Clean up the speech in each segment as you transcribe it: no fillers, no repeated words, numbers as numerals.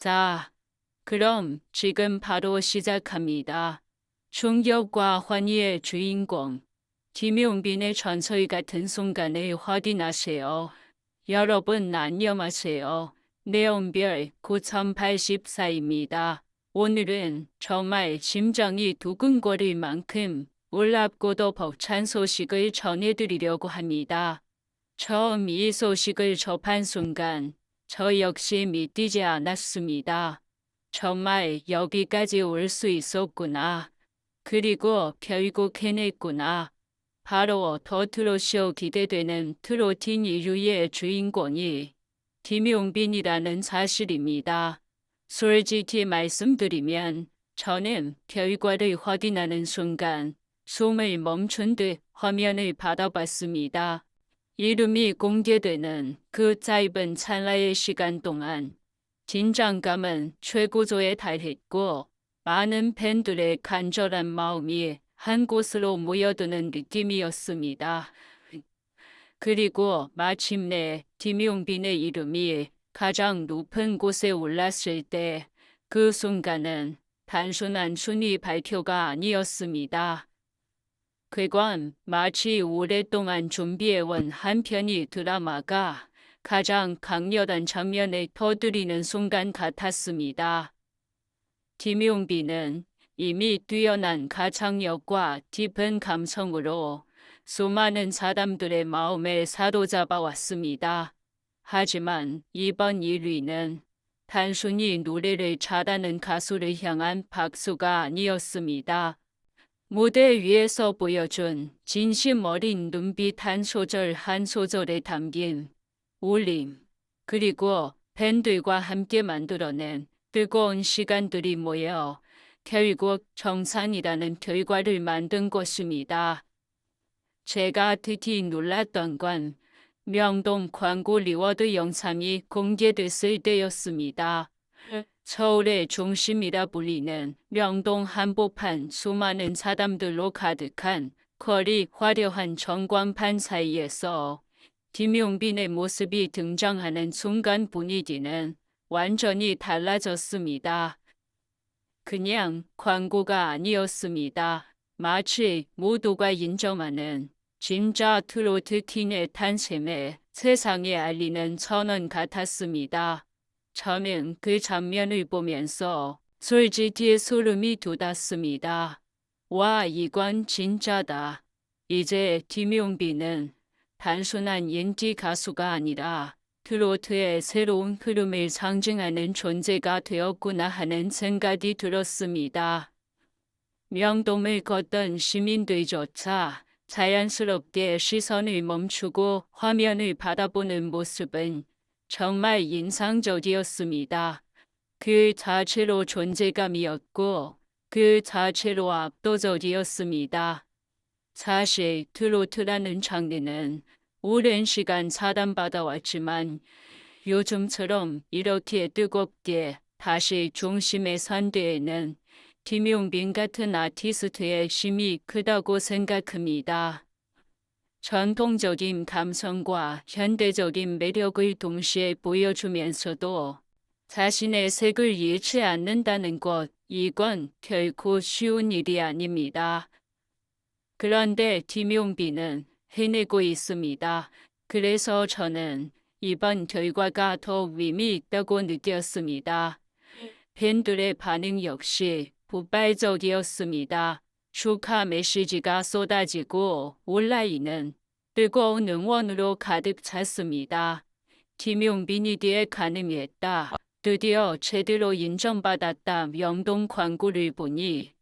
자, 그럼 지금 바로 시작합니다. 충격과 환희의 주인공, 김용빈의 전설 같은 순간을 확인하세요. 여러분 안녕하세요. 내연별 9084입니다. 오늘은 정말 심장이 두근거릴 만큼 놀랍고도 벅찬 소식을 전해드리려고 합니다. 처음 이 소식을 접한 순간 저 역시 믿기지 않았습니다. 정말 여기까지 올 수 있었구나. 그리고 결국 해냈구나. 바로 더 트롯쇼 기대되는 트로틴 1위의 주인공이 김용빈이라는 사실입니다. 솔직히 말씀드리면 저는 결과를 확인하는 순간 숨을 멈춘 듯 화면을 바라봤습니다. 이름이 공개되는 그 짧은 찰나의 시간 동안 긴장감은 최고조에 달했고 많은 팬들의 간절한 마음이 한 곳으로 모여드는 느낌이었습니다. 그리고 마침내 김용빈의 이름이 가장 높은 곳에 올랐을 때 그 순간은 단순한 순위 발표가 아니었습니다. 그건 마치 오랫동안 준비해온 한 편의 드라마가 가장 강렬한 장면을 터뜨리는 순간 같았습니다. 김용빈은 이미 뛰어난 가창력과 깊은 감성으로 수많은 사람들의 마음을 사로잡아 왔습니다. 하지만 이번 1위는 단순히 노래를 잘하는 가수를 향한 박수가 아니었습니다. 무대 위에서 보여준 진심 어린 눈빛 한 소절 한 소절에 담긴 울림, 그리고 팬들과 함께 만들어낸 뜨거운 시간들이 모여 결국 정상이라는 결과를 만든 것입니다. 제가 특히 놀랐던 건 명동 광고 리워드 영상이 공개됐을 때였습니다. 서울의 중심이라 불리는 명동 한복판 수많은 사람들로 가득한 거리 화려한 전광판 사이에서 김용빈의 모습이 등장하는 순간 분위기는 완전히 달라졌습니다. 그냥 광고가 아니었습니다. 마치 모두가 인정하는 진짜 트로트 퀸의 탄생을 세상에 알리는 선언 같았습니다. 저는 그 장면을 보면서 솔직히 소름이 돋았습니다. 와, 이건 진짜다. 이제 김용빈은 단순한 인기 가수가 아니라 트로트의 새로운 흐름을 상징하는 존재가 되었구나 하는 생각이 들었습니다. 명동을 걷던 시민들조차 자연스럽게 시선을 멈추고 화면을 바라보는 모습은 정말 인상적이었습니다. 그 자체로 존재감이었고 그 자체로 압도적이었습니다. 사실 트로트라는 장르는 오랜 시간 사랑받아왔지만 요즘처럼 이렇게 뜨겁게 다시 중심에 선 데에는 김용빈 같은 아티스트의 힘이 크다고 생각합니다. 전통적인 감성과 현대적인 매력을 동시에 보여주면서도 자신의 색을 잃지 않는다는 것, 이건 결코 쉬운 일이 아닙니다. 그런데 김용빈은 해내고 있습니다. 그래서 저는 이번 결과가 더 의미 있다고 느꼈습니다. 팬들의 반응 역시 폭발적이었습니다. 축하 메시지가 쏟아지고 온라인은 뜨거운 응원으로 가득 찼습니다. 김용빈이 뒤에 가능했다. 드디어 제대로 인정받았다. 명동 광고를 보니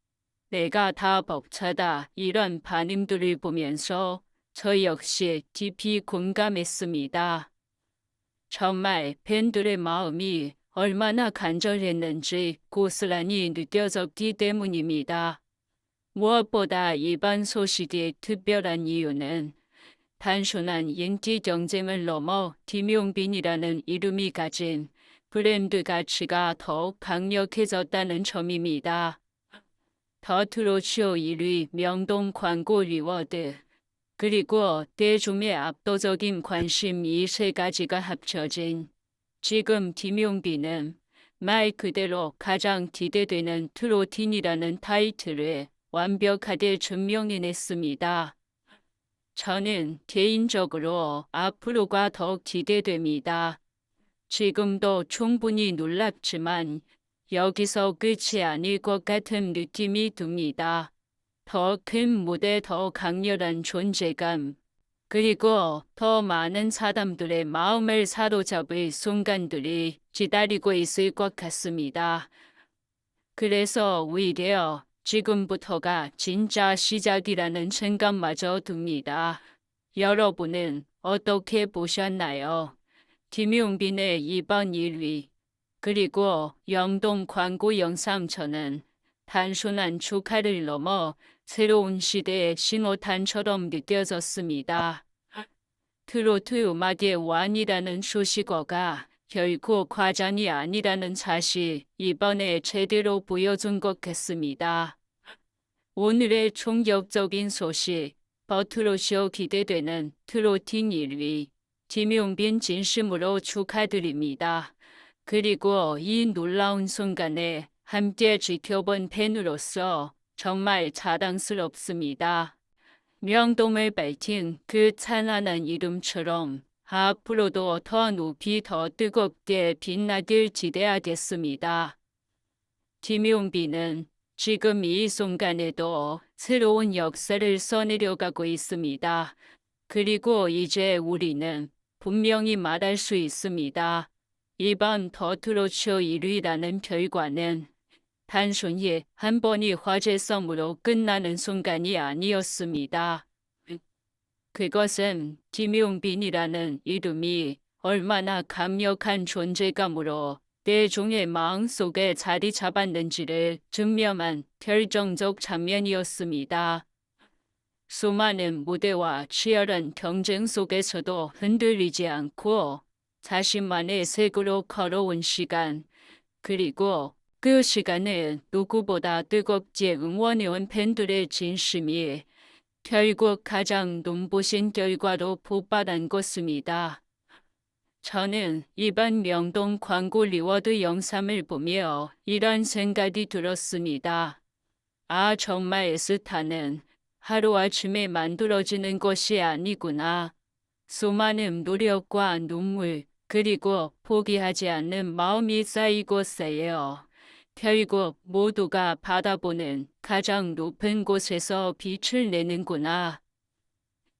내가 다 벅차다. 이런 반응들을 보면서 저 역시 깊이 공감했습니다. 정말 팬들의 마음이 얼마나 간절했는지 고스란히 느껴졌기 때문입니다. 무엇보다 이번 소식이 특별한 이유는 단순한 인기 경쟁을 넘어 김용빈이라는 이름이 가진 브랜드 가치가 더욱 강력해졌다는 점입니다. 더 트롯쇼 1위 명동 광고 리워드, 그리고 대중의 압도적인 관심 이 세 가지가 합쳐진 지금 김용빈은 말 그대로 가장 기대되는 트로틴이라는 타이틀을 완벽하게 증명해냈습니다. 저는 개인적으로 앞으로가 더 기대됩니다. 지금도 충분히 놀랍지만 여기서 끝이 아닐 것 같은 느낌이 듭니다. 더 큰 무대, 더 강렬한 존재감, 그리고 더 많은 사람들의 마음을 사로잡을 순간들이 기다리고 있을 것 같습니다. 그래서 오히려 지금부터가 진짜 시작이라는 생각마저 듭니다. 여러분은 어떻게 보셨나요? 김용빈의 이번 1위, 그리고 영동 광고 영상 저는 단순한 축하를 넘어 새로운 시대의 신호탄처럼 느껴졌습니다. 트로트 음악의 왕이라는 수식어가 결코 과장이 아니라는 사실 이번에 제대로 보여준 것 같습니다. 오늘의 충격적인 소식, 버트로쇼 기대되는 트로팅 1위, 김용빈 진심으로 축하드립니다. 그리고 이 놀라운 순간에 함께 지켜본 팬으로서 정말 자랑스럽습니다. 명동을 밝힌 그 찬란한 이름처럼 앞으로도 더 높이 더 뜨겁게 빛나길 기대하겠습니다. 김용빈은 지금 이 순간에도 새로운 역사를 써내려가고 있습니다. 그리고 이제 우리는 분명히 말할 수 있습니다. 이번 더트로쇼 1위라는 결과는 단순히 한 번이 화제성으로 끝나는 순간이 아니었습니다. 그것은 김용빈이라는 이름이 얼마나 강력한 존재감으로 대중의 마음속에 자리 잡았는지를 증명한 결정적 장면이었습니다. 수많은 무대와 치열한 경쟁 속에서도 흔들리지 않고 자신만의 색으로 걸어온 시간, 그리고 그 시간을 누구보다 뜨겁게 응원해온 팬들의 진심이 결국 가장 눈부신 결과로 폭발한 것입니다. 저는 이번 명동 광고 리워드 영상을 보며 이런 생각이 들었습니다. 아, 정말 스타는 하루아침에 만들어지는 것이 아니구나. 수많은 노력과 눈물, 그리고 포기하지 않는 마음이 쌓이고 쌓여 결국 모두가 바라보는 가장 높은 곳에서 빛을 내는구나.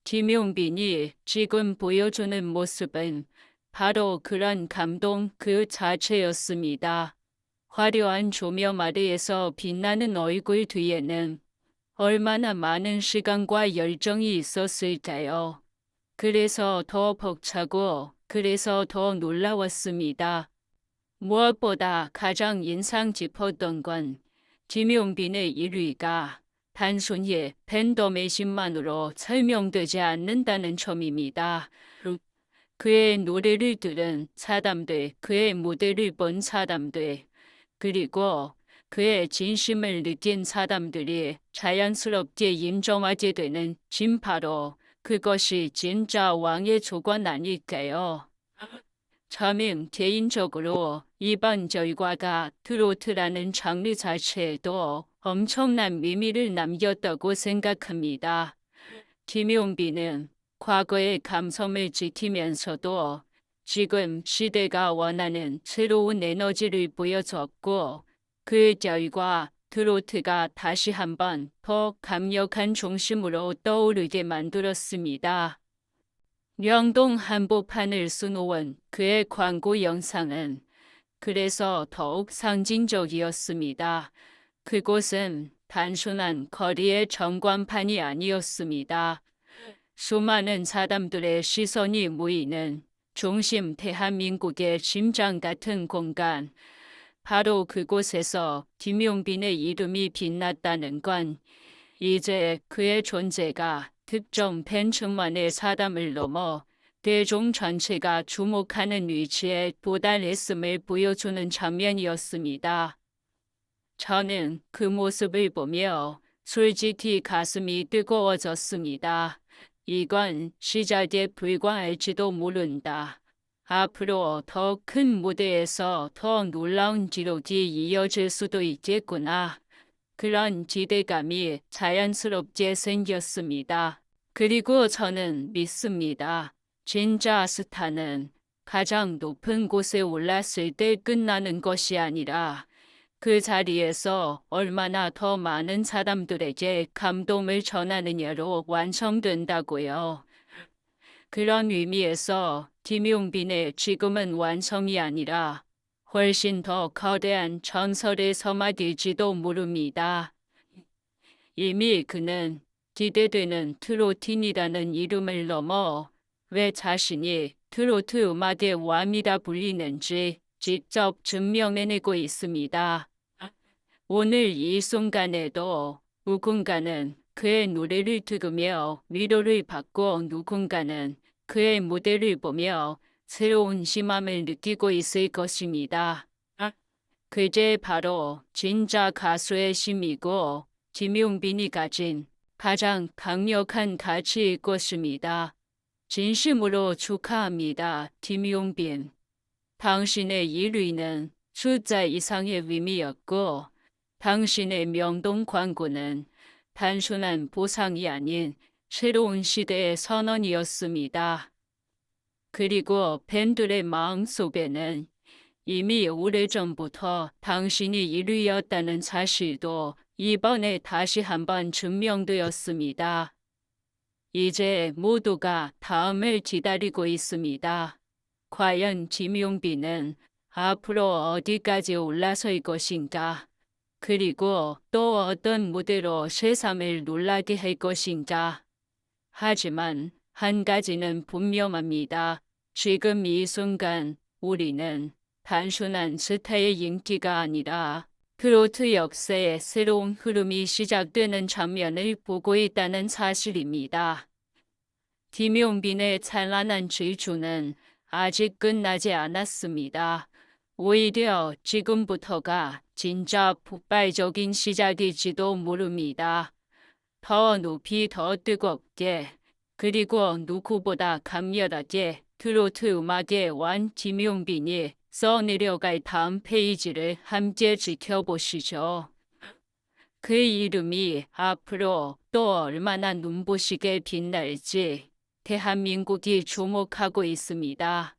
김용빈이 지금 보여주는 모습은 바로 그런 감동 그 자체였습니다. 화려한 조명 아래에서 빛나는 얼굴 뒤에는 얼마나 많은 시간과 열정이 있었을까요? 그래서 더 벅차고 그래서 더 놀라웠습니다. 무엇보다 가장 인상 깊었던 건 김용빈의 1위가 단순히 팬덤의심만으로 설명되지 않는다는 점입니다. 그의 노래를 들은 사람들, 그의 무대를 본 사람들, 그리고 그의 진심을 느낀 사람들이 자연스럽게 인정하게 되는 바로 그것이 진짜 왕의 조건 아닐까요? 저는 개인적으로 이번 결과가 트로트라는 장르 자체에도 엄청난 의미를 남겼다고 생각합니다. 김용빈은 과거의 감성을 지키면서도 지금 시대가 원하는 새로운 에너지를 보여줬고 그 결과 트로트가 다시 한번 더 강력한 중심으로 떠오르게 만들었습니다. 명동 한복판을 수놓은 그의 광고 영상은 그래서 더욱 상징적이었습니다. 그곳은 단순한 거리의 전광판이 아니었습니다. 수많은 사람들의 시선이 모이는 중심 대한민국의 심장 같은 공간. 바로 그곳에서 김용빈의 이름이 빛났다는 건 이제 그의 존재가 특정 팬층만의 사람을 넘어 대중 전체가 주목하는 위치에 도달했음을 보여주는 장면이었습니다. 저는 그 모습을 보며 솔직히 가슴이 뜨거워졌습니다. 이건 시작에 불과할지도 모른다. 앞으로 더 큰 무대에서 더 놀라운 기록이 이어질 수도 있겠구나. 그런 기대감이 자연스럽게 생겼습니다. 그리고 저는 믿습니다. 진짜 스타는 가장 높은 곳에 올랐을 때 끝나는 것이 아니라 그 자리에서 얼마나 더 많은 사람들에게 감동을 전하느냐로 완성된다고요. 그런 의미에서 김용빈의 지금은 완성이 아니라 훨씬 더 거대한 전설의 서막일지도 모릅니다. 이미 그는 기대되는 트로틴이라는 이름을 넘어 왜 자신이 트로트 음악의 왕이라 불리는지 직접 증명해내고 있습니다. 오늘 이 순간에도 누군가는 그의 노래를 들으며 위로를 받고 누군가는 그의 무대를 보며 새로운 희망을 느끼고 있을 것입니다. 그게 바로 진짜 가수의 힘이고 김용빈이 가진 가장 강력한 가치일 것입니다. 진심으로 축하합니다, 김용빈. 당신의 1위는 숫자 이상의 의미였고 당신의 명동 광고는 단순한 보상이 아닌 새로운 시대의 선언이었습니다. 그리고 팬들의 마음속에는 이미 오래전부터 당신이 1위였다는 사실도 이번에 다시 한번 증명되었습니다. 이제 모두가 다음을 기다리고 있습니다. 과연 김용빈은 앞으로 어디까지 올라설 것인가? 그리고 또 어떤 무대로 세상을 놀라게 할 것인가? 하지만 한 가지는 분명합니다. 지금 이 순간 우리는 단순한 스타의 인기가 아니라 트로트 역사의 새로운 흐름이 시작되는 장면을 보고 있다는 사실입니다. 김용빈의 찬란한 질주는 아직 끝나지 않았습니다. 오히려 지금부터가 진짜 폭발적인 시작일지도 모릅니다. 더 높이 더 뜨겁게 그리고 누구보다 강렬하게 트로트 음악의 왕 김용빈이 써내려갈 다음 페이지를 함께 지켜보시죠. 그 이름이 앞으로 또 얼마나 눈부시게 빛날지 대한민국이 주목하고 있습니다.